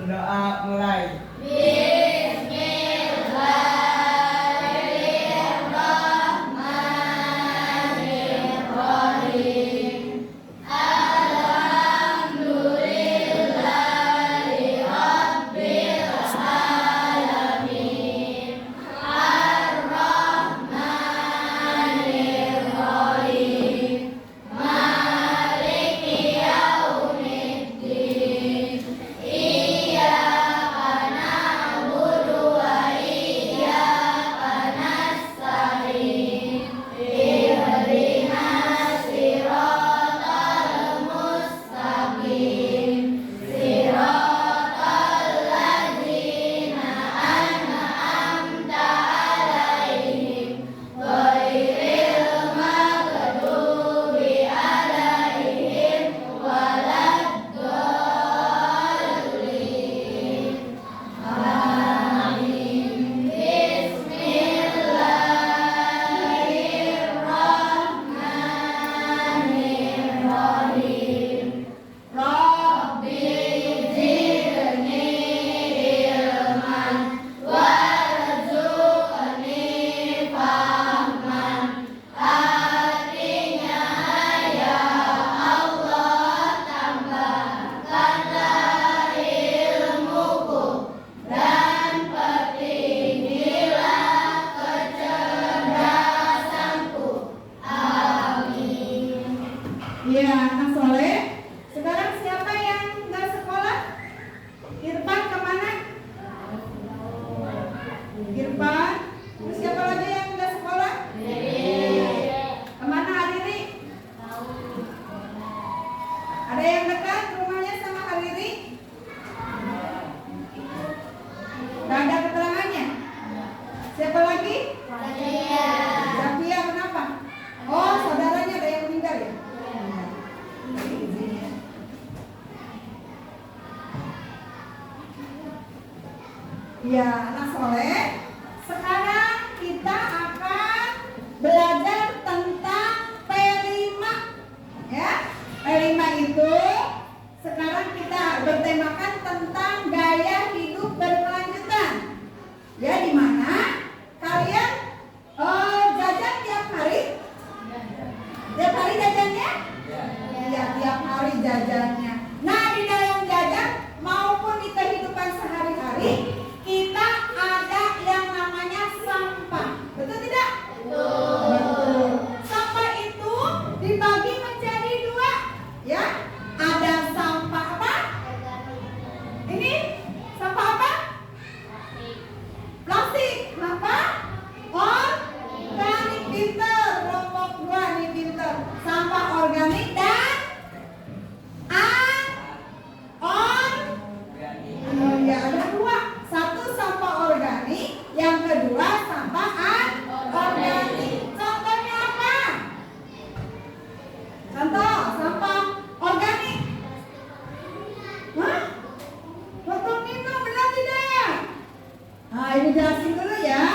Berdoa mulai. Ya, anak soleh. Sekarang siapa yang nggak sekolah? Irfan kemana? Irfan. Terus siapa lagi yang nggak sekolah? Kemana Hariri? Ada yang dekat rumahnya sama Hariri? Nggak ada keterangannya. Siapa lagi? Zafia, kenapa? Oh, saudaranya ada yang meninggal ya? Ya, anak soleh. Sekarang kita akan belajar tentang P5. Ya, P5 itu sekarang kita bertemakan tentang gaya hidup berkelanjutan. Ya, di mana kalian jajan tiap hari? Tiap hari jajannya? Iya, tiap hari jajannya. Nah, di dalam jajan maupun di kehidupan sehari-hari kita ada yang namanya sampah. Betul tidak? Betul. Sampah itu dibagi menjadi dua. Ya, ada sampah apa? Ini sampah apa? Plastik. Kenapa? Organik. Pinter. Kelompok 2 nih pinter. Sampah organik dan ya ada dua. Satu sampah organik, yang kedua sampah anorganik. Contohnya apa? Contoh sampah organik. Hah? Botol minum, benar tidak? Nah, ini jelasin dulu ya.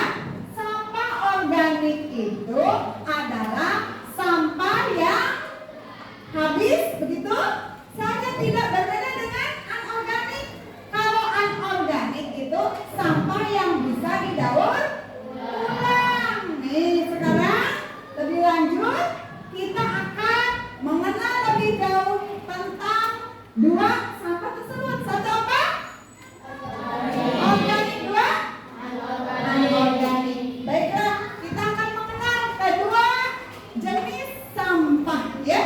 Sampah organik itu adalah sampah yang habis, begitu saja, tidak berbeda dengan anorganik. Kalau anorganik itu sampah yang bisa didaur ulang. Nih, sekarang lebih lanjut kita akan mengenal lebih jauh tentang dua sampah tersebut. Satu apa? Organik, dua anorganik. Baiklah, kita akan mengenal kedua jenis sampah, ya.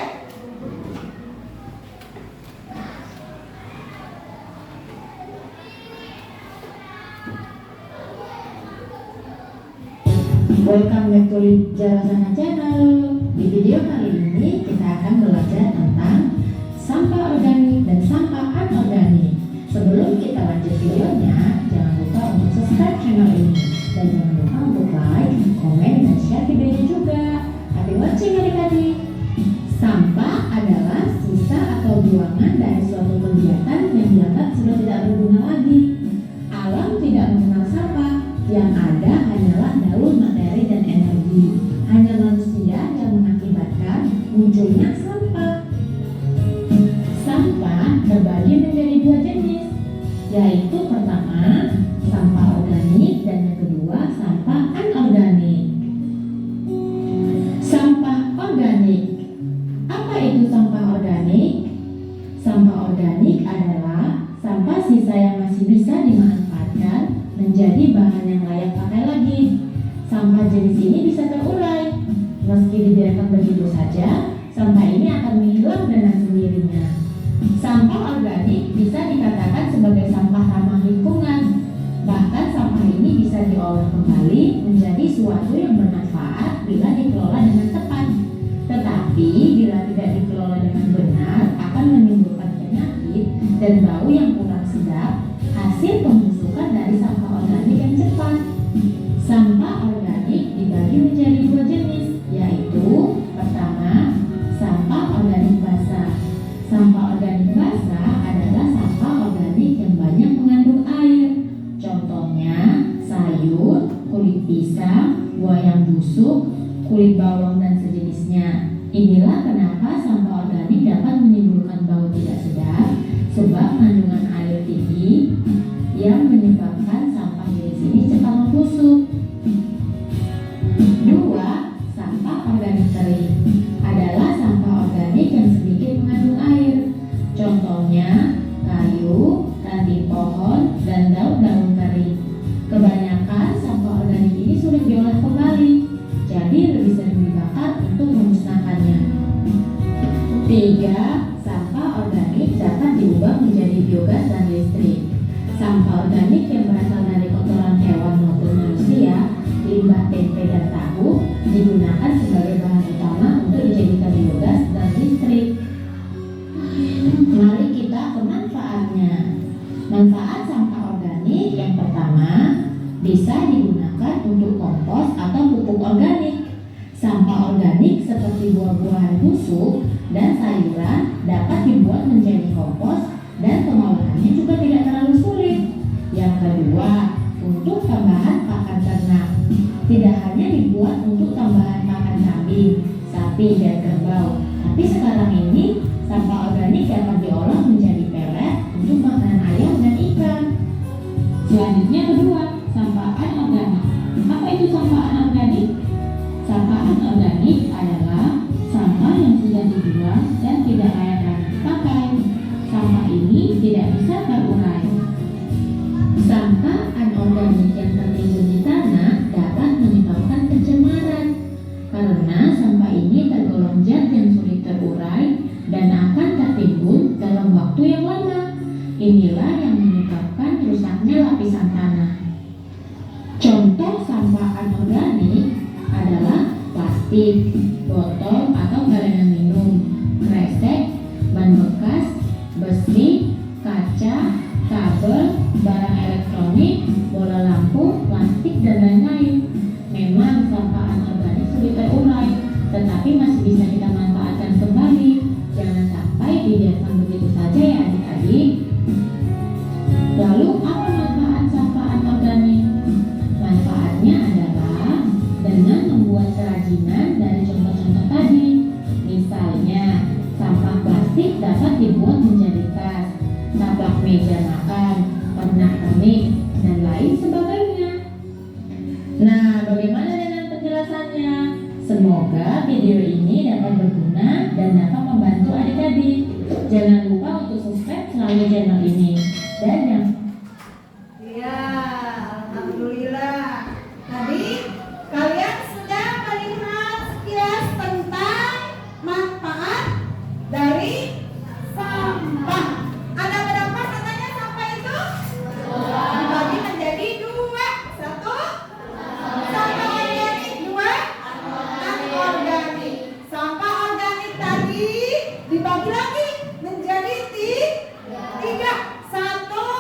Welcome back to Jarasana Channel. Di video kali ini kita akan belajar tentang sampah organik dan sampah anorganik. Sebelum kita lanjut videonya, jangan lupa untuk subscribe channel ini dan jangan lupa untuk like, komen, dan share video ini juga. Happy watching adik-adik. Sampah adalah sisa atau buangan dari suatu kegiatan yang dianggap sudah tidak berguna lagi. Alam tidak mengenal sampah, yang ada hanyalah daur materi dan energi. Hanya manusia yang mengakibatkan munculnya sampah. Sampah terbagi menjadi dua jenis. yaitu pertama sampah organik dan yang kedua sampah anorganik. Sampah organik. Apa itu sampah organik? Sampah organik adalah sampah sisa yang masih bisa dimanfaatkan menjadi bahan yang layak pakai lagi. Sampah jenis ini bisa terurai. Meski dibiarkan begitu saja, sampah ini akan menghilang dengan sendirinya. Sampah organik bisa dikatakan sebagai sampah ramah lingkungan. Bahkan sampah ini bisa diolah kembali menjadi suatu yang bermanfaat bila dikelola dengan tepat. Tetapi bila tidak dikelola dengan benar akan menimbulkan penyakit dan bau yang kurang sedap, hasil pembusukan dari sampah organik yang cepat. Sampah organik dibagi menjadi dua jenis, yaitu pertama, sampah organik basah. Sampah organik basah adalah sampah organik yang banyak mengandung air. Contohnya sayur, kulit pisang, buah yang busuk, kulit bawang dan sejenisnya. Inilah kenapa sampah organik dapat menimbulkan bau tidak sedap, sebab kandungan air tinggi yang menyebabkan sampah jenis ini cepat membusuk. Dua, sampah organik kering adalah sampah organik yang sedikit mengandung air. Contohnya kayu, ranting pohon, dan daun-daun kering. Kebanyakan sampah organik ini sulit diolah kembali, jadi lebih sering dibakar untuk memusnahkannya. Tiga, sampah organik dapat diubah menjadi biogas dan listrik. Sampah organik yang berasal dari kotoran hewan maupun manusia, limbah tempe dan tahu, digunakan sebagai bahan utama untuk dijadikan biogas dan listrik. Mari kita ke manfaatnya. Manfaat sampah organik yang pertama, bisa digunakan untuk kompos atau pupuk organik. Sampah organik seperti buah-buahan busuk dan sayuran dapat dibuat menjadi kompos dan pengolahannya juga tidak terlalu sulit. Yang kedua, untuk tambahan pakan ternak. Tidak hanya dibuat untuk tambahan pakan kambing, sapi, dan kerbau, tapi sekarang ini sampah organik dapat diolah menjadi pelet untuk makanan ayam dan ikan. Selanjutnya kedua, sampah anorganik. Apa itu sampah anorganik? Sampah anorganik adalah sampah yang sudah dibuang dan tidak layak lagi dipakai. Sampah ini tidak bisa terurai. Sampah anorganik yang tertimbun di tanah dapat menyebabkan pencemaran karena sampah ini tergolong zat yang sulit terurai dan akan tertimbun dalam waktu yang lama. Inilah yang menyebabkan rusaknya lapisan tanah. Contoh sampah anorganik adalah plastik, botol atau galengan minum, kresek, ban bekas, besi, kaca, kabel, barang elektronik, bola lampu, plastik, dan lain-lain. Memang sampah anorganik sulit terurai, tetapi masih bisa kita manfaatkan kembali. Jangan sampai dibiarkan begitu saja ya adik-adik. Lalu apa manfaat sampah anorganik? Manfaatnya adalah dengan membuat kerajinan dari contoh-contoh tadi. Misalnya, sampah plastik dapat dibuat menjadi tas, taplak meja makan, pernak-pernik, dan lain sebagainya. Nah, bagaimana dengan penjelasannya? Semoga video ini dapat berguna dan dapat membantu adik-adik. Jangan lupa untuk subscribe selalu channel ini. Dan yang Ya, alhamdulillah. Tadi kalian sudah melihat sekilas tentang manfaat dari sampah. Ada berapa katanya sampah itu? Dibagi menjadi dua. Satu, sampah organik. Dua, anorganik. Sampah organik tadi dibagi lagi menjadi tiga. Satu,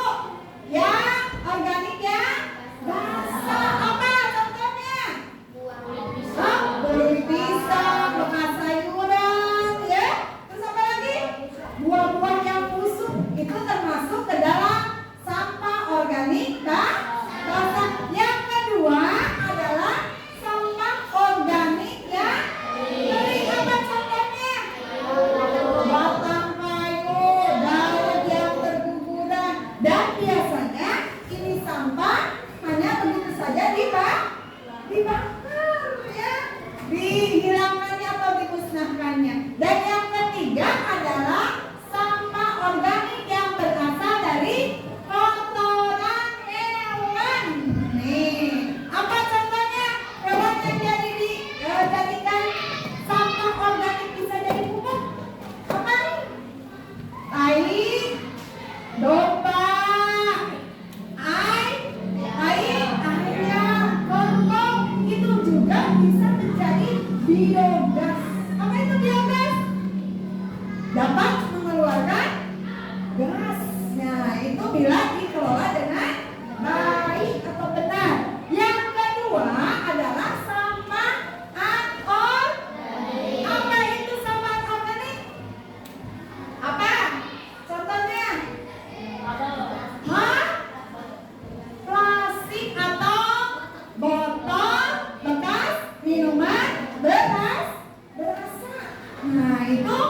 itu